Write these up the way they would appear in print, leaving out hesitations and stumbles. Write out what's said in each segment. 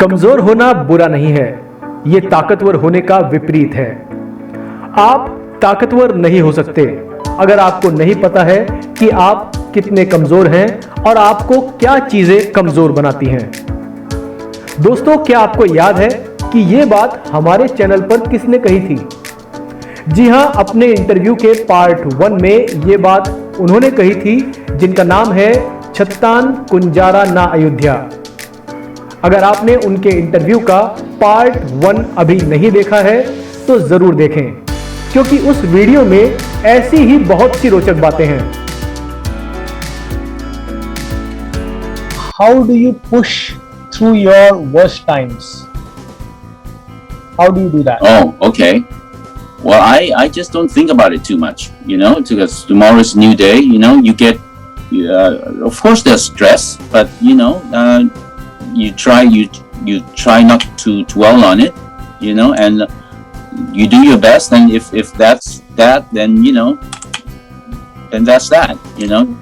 कमजोर होना बुरा नहीं है, ये ताकतवर होने का विपरीत है। आप ताकतवर नहीं हो सकते अगर आपको नहीं पता है कि आप कितने कमजोर हैं और आपको क्या चीजें कमजोर बनाती हैं। दोस्तों, क्या आपको याद है कि यह बात हमारे चैनल पर किसने कही थी? जी हां, अपने इंटरव्यू के पार्ट 1 में यह बात उन्होंने कही थी, जिनका नाम है छत्तान कुंजारा ना अयोध्या। अगर आपने उनके इंटरव्यू का पार्ट 1 अभी नहीं देखा है तो जरूर देखें, क्योंकि उस वीडियो में ऐसी ही बहुत सी रोचक बातें हैं। How do you push through your worst times? How do you do that? Oh, okay. Well, I just don't think about it too much, because tomorrow is a new day. You get, of course, there's stress, but you try not to dwell on it, and you do your best. And if that's that, then then that's that.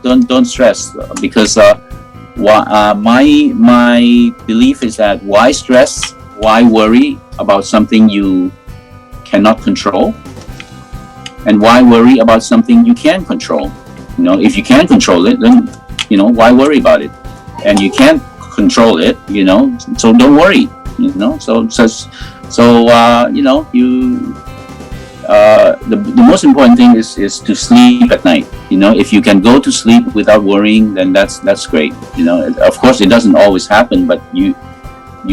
Don't stress, because my belief is that why stress, why worry about something you cannot control, and why worry about something you can control? If you can control it, then why worry about it? And you can't control it, so don't worry. The most important thing is to sleep at night. If you can go to sleep without worrying, then that's great. Of course it doesn't always happen, but you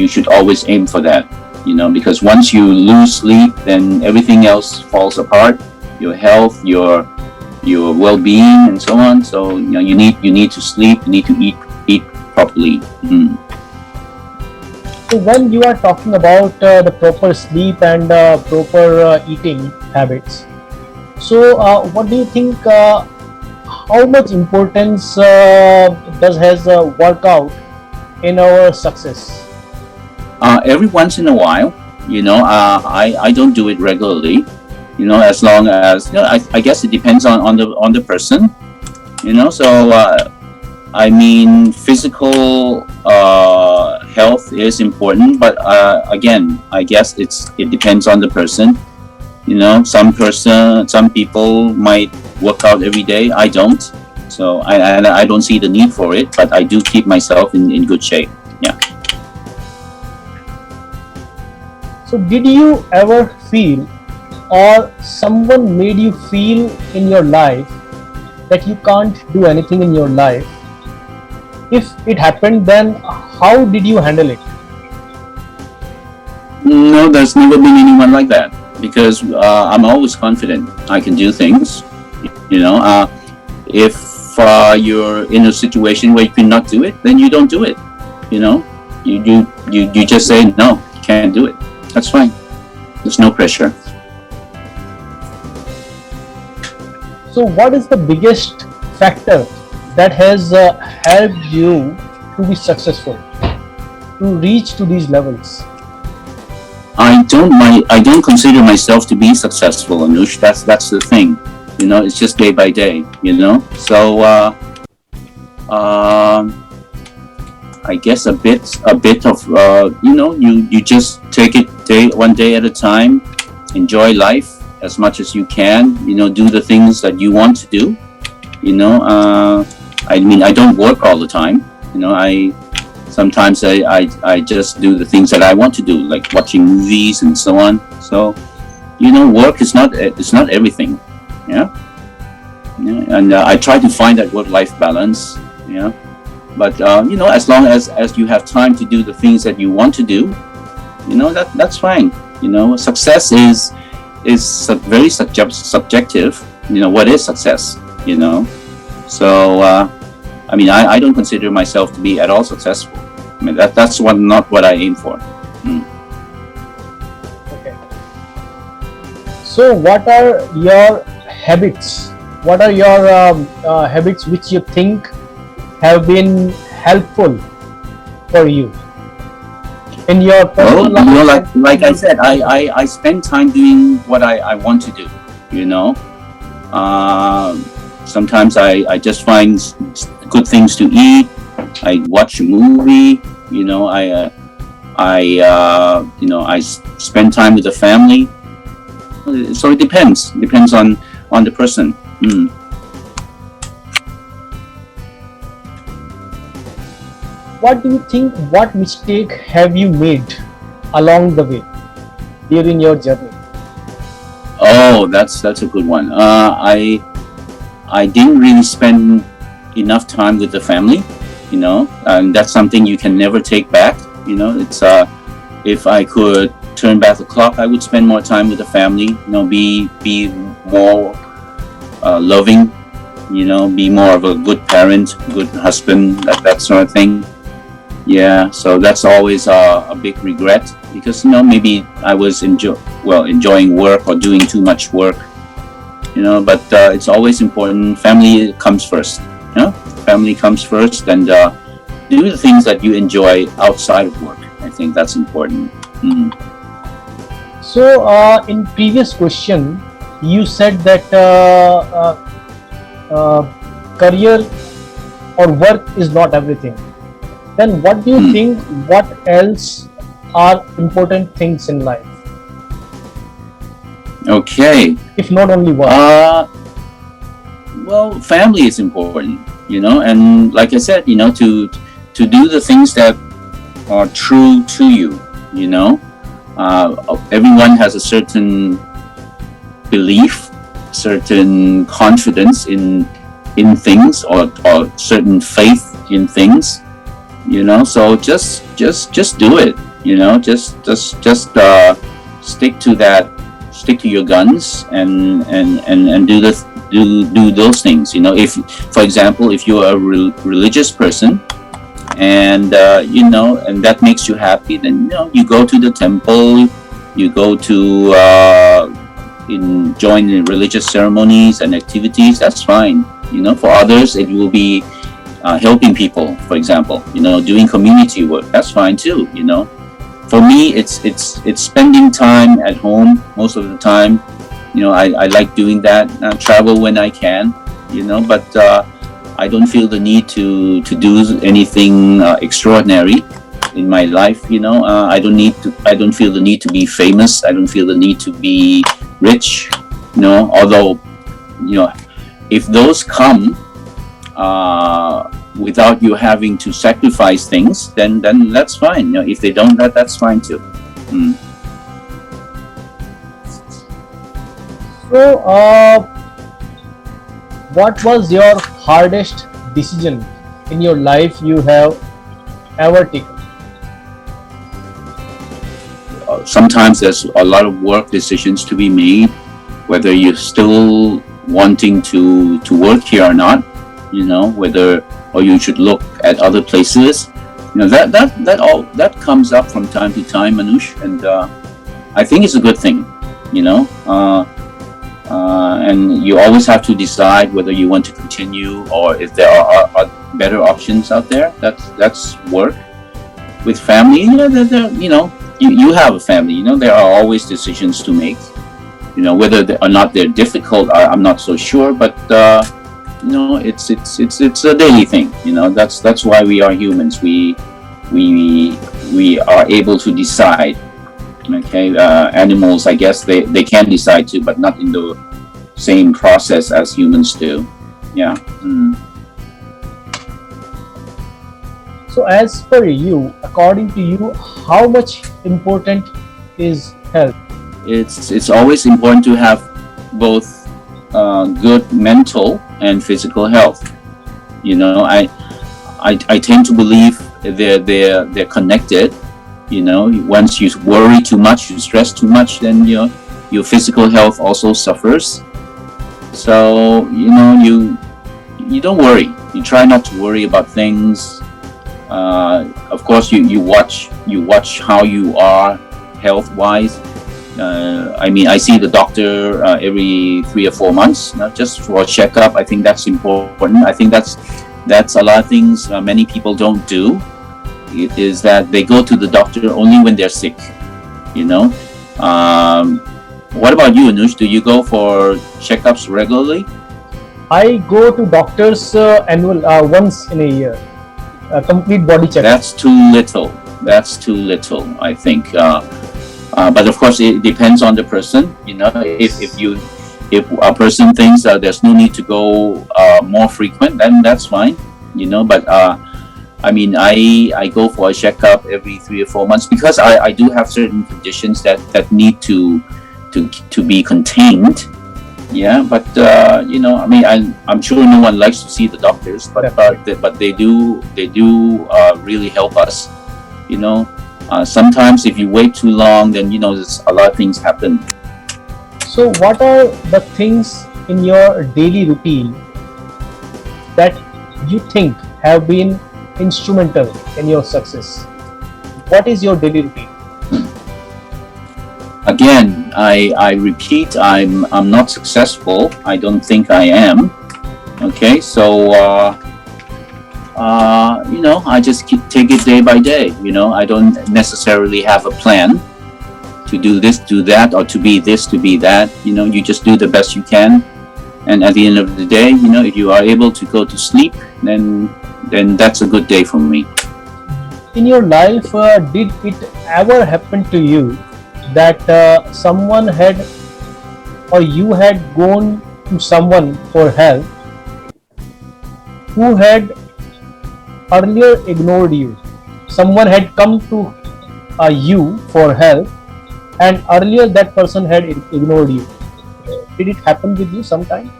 should always aim for that. Because once you lose sleep, then everything else falls apart. Your health, your well-being, and so on. So you need to sleep. You need to eat properly. So when you are talking about the proper sleep and proper eating habits, so what do you think? How much importance has workout in our success? Every once in a while, I don't do it regularly. As long as I guess it depends on the person. So I mean, physical health is important, but again, I guess it depends on the person. Some people might work out every day. I don't, so I don't see the need for it. But I do keep myself in good shape. Yeah. So did you ever feel, or someone made you feel in your life that you can't do anything in your life? If it happened, then how did you handle it? No, there's never been anyone like that, because I'm always confident I can do things. If you're in a situation where you cannot do it, then you don't do it. You just say no, you can't do it. That's fine. There's no pressure. So what is the biggest factor that has helped you to be successful, to reach to these levels? I don't consider myself to be successful, Anush. That's the thing. It's just day by day. So I guess a bit of you just take it one day at a time. Enjoy life as much as you can. Do the things that you want to do. I mean, I don't work all the time. Sometimes I just do the things that I want to do, like watching movies and so on. So, work is not everything. Yeah. And I try to find that work-life balance. Yeah. But as long as you have time to do the things that you want to do, that's fine. Success is very subjective. What is success? So I mean, I don't consider myself to be at all successful. I mean, that's not what I aim for. Okay. So what are your habits? What are your habits which you think have been helpful for you in your personal life? Like I said, I spend time doing what I want to do. Sometimes I just find good things to eat. I watch a movie. I spend time with the family. So it depends on the person. What do you think? What mistake have you made along the way during your journey? Oh, that's a good one. I didn't really spend enough time with the family, and that's something you can never take back. It's if I could turn back the clock, I would spend more time with the family. Be more loving. Be more of a good parent, good husband, that sort of thing. Yeah, so that's always a big regret because maybe I was enjoying work or doing too much work. But it's always important. Family comes first. Family comes first, and do the things that you enjoy outside of work. I think that's important. So, in previous question, you said that career or work is not everything. Then, what do you think? What else are important things in life? Okay. If not only work. Well, family is important, and like I said, to do the things that are true to you. Everyone has a certain belief, certain confidence in things, or certain faith in things. So just do it. Just stick to that. Stick to your guns and do those things. If, for example, if you're a religious person, and and that makes you happy, then you go to the temple, you go to join in religious ceremonies and activities. That's fine. For others, it will be helping people, for example, doing community work. That's fine too. For me, it's spending time at home most of the time. I like doing that. Travel when I can, but I don't feel the need to do anything extraordinary in my life. I don't feel the need to be famous. I don't feel the need to be rich. Although, if those come without you having to sacrifice things, then that's fine. If they don't, that's fine too. So, what was your hardest decision in your life you have ever taken? Sometimes there's a lot of work decisions to be made, whether you're still wanting to work here or not. Whether or you should look at other places. That comes up from time to time, Manush, and I think it's a good thing. And you always have to decide whether you want to continue or if there are better options out there. That's work. With family, you have a family. There are always decisions to make. Whether or not they're difficult, I'm not so sure, but it's a daily thing. That's why we are humans. We are able to decide. Okay, animals, I guess they can decide too, but not in the same process as humans do. Yeah. So, as per you, according to you, how much important is health? It's always important to have both good mental and physical health. I tend to believe they're connected. Once you worry too much, you stress too much, then your physical health also suffers. So you don't worry. You try not to worry about things. Of course, you watch how you are health-wise. I see the doctor every 3 or 4 months, not just for a checkup. I think that's important. I think that's a lot of things many people don't do. It is that they go to the doctor only when they're sick. What about you, Anush? Do you go for checkups regularly? I go to doctors annual once in a year, a complete body checkup. That's too little. That's too little, I think. But of course, it depends on the person. You know, if a person thinks that there's no need to go more frequent, then that's fine. You know, but I mean, I go for a checkup every 3 or 4 months because I do have certain conditions that need to be contained. Yeah, but you know, I mean, I'm sure no one likes to see the doctors, but they do really help us. You know, sometimes if you wait too long, then you know, a lot of things happen. So, what are the things in your daily routine that you think have been instrumental in your success? What is your daily routine? Again, I repeat, I'm not successful. I don't think I am. Okay, so you know, I just take it day by day. You know, I don't necessarily have a plan to do this, do that, or to be this, to be that. You know, you just do the best you can, and at the end of the day, you know, if you are able to go to sleep, then that's a good day for me. In your life, did it ever happen to you that someone had, or you had gone to someone for help who had earlier ignored you? Someone had come to you for help, and earlier that person had ignored you. Did it happen with you sometime?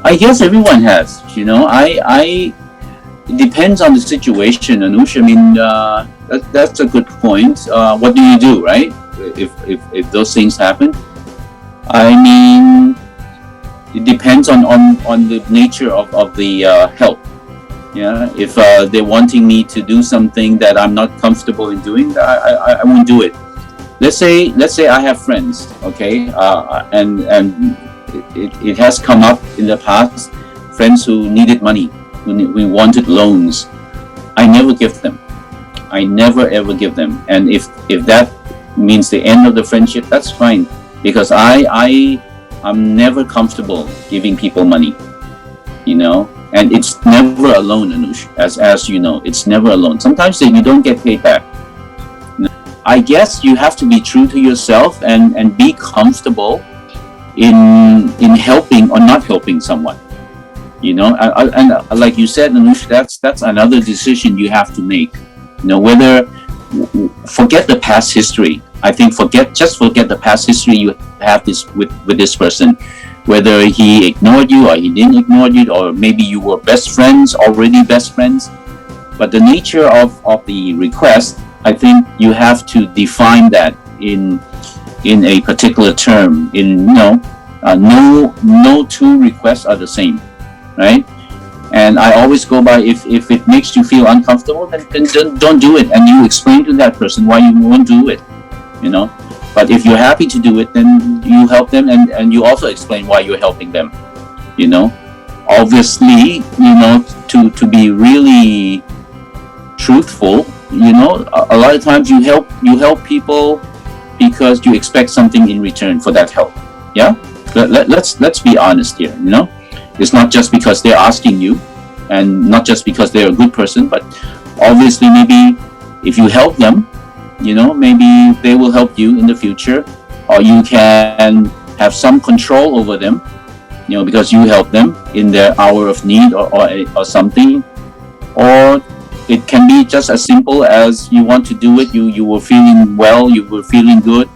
I guess everyone has. You know, it depends on the situation, Anush. I mean, that's a good point. What do you do, right? If those things happen, I mean, it depends on the nature of the help. Yeah, if they're wanting me to do something that I'm not comfortable in doing, I won't do it. Let's say I have friends, okay, and it has come up in the past, friends who needed money, who wanted loans. I never give them. I never ever give them. And if that means the end of the friendship, that's fine, because I'm never comfortable giving people money, you know. And it's never alone, Anush, as you know, it's never alone. Sometimes you don't get paid back. I guess you have to be true to yourself and be comfortable in helping or not helping someone. You know, and like you said, Anush, that's another decision you have to make. You know, whether forget the past history. I think forget the past history you have with this person. Whether he ignored you or he didn't ignore you, or maybe you were already best friends. But the nature of the request, I think you have to define that in a particular term. No two requests are the same, right? And I always go by, if it makes you feel uncomfortable, then don't do it, and you explain to that person why you won't do it, you know. But if you're happy to do it, then you help them, and you also explain why you're helping them, you know. Obviously, you know, to be really truthful, you know, a lot of times you help people because you expect something in return for that help. Yeah, let's be honest here, you know. It's not just because they're asking you, and not just because they're a good person, but obviously maybe if you help them, you know, maybe they will help you in the future, or you can have some control over them, you know, because you help them in their hour of need or something. Or it can be just as simple as you want to do it, you were feeling well, you were feeling good,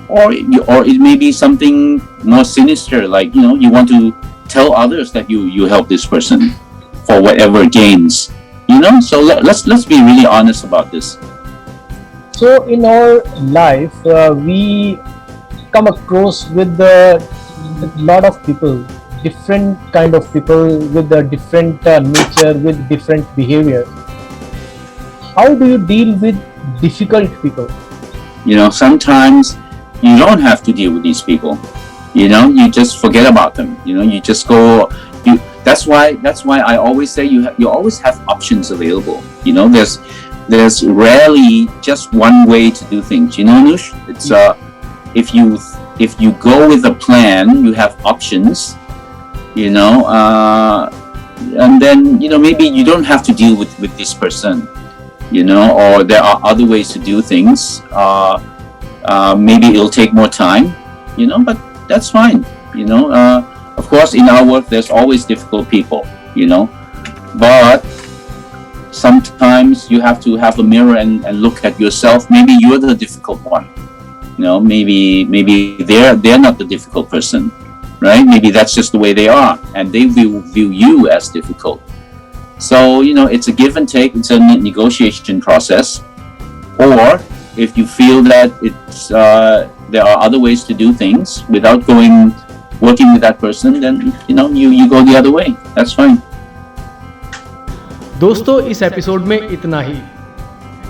or it may be something more sinister, like, you know, you want to tell others that you help this person for whatever gains, you know. So let's be really honest about this. So in our life, we come across with a lot of people, different kind of people with a different nature, with different behavior. How do you deal with difficult people? You know, sometimes you don't have to deal with these people. You know, you just forget about them. You know, you just go. That's why I always say you always have options available. You know, there's rarely just one way to do things. You know, Anush, it's if you go with a plan, you have options. You know, and then, you know, maybe you don't have to deal with this person. or there are other ways to do things. Maybe it'll take more time, but that's fine. Of course, in our work, there's always difficult people, but sometimes you have to have a mirror and look at yourself. Maybe you're the difficult one. Maybe they're not the difficult person, right? Maybe that's just the way they are, and they view you as difficult. So it's a give and take. It's a negotiation process. Or if you feel that there are other ways to do things without working with that person, then you go the other way. That's fine. दोस्तों, इस episode में इतना ही।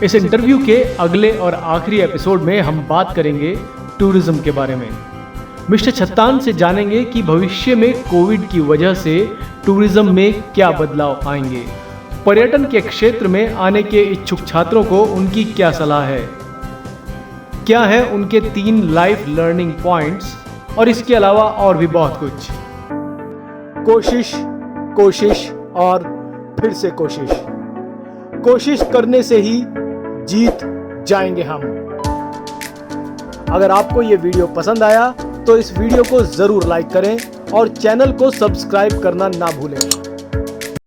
इस interview के अगले और आखिरी episode में हम बात करेंगे टूरिज्म के बारे में। मिस्टर छत्तान से जानेंगे कि भविष्य में कोविड की वजह से टूरिज्म में क्या बदलाव आएंगे, पर्यटन के क्षेत्र में आने के इच्छुक छात्रों को उनकी क्या सलाह है, क्या है उनके 3 लाइफ लर्निंग पॉइंट्स, और इसके अलावा और भी बहुत कुछ। कोशिश, कोशिश और फिर से कोशिश। कोशिश करने से ही जीत जाएंगे हम। अगर आपको ये वीडियो पसंद आया तो इस वीडियो को जरूर लाइक करें और चैनल को सब्सक्राइब करना ना भूलें।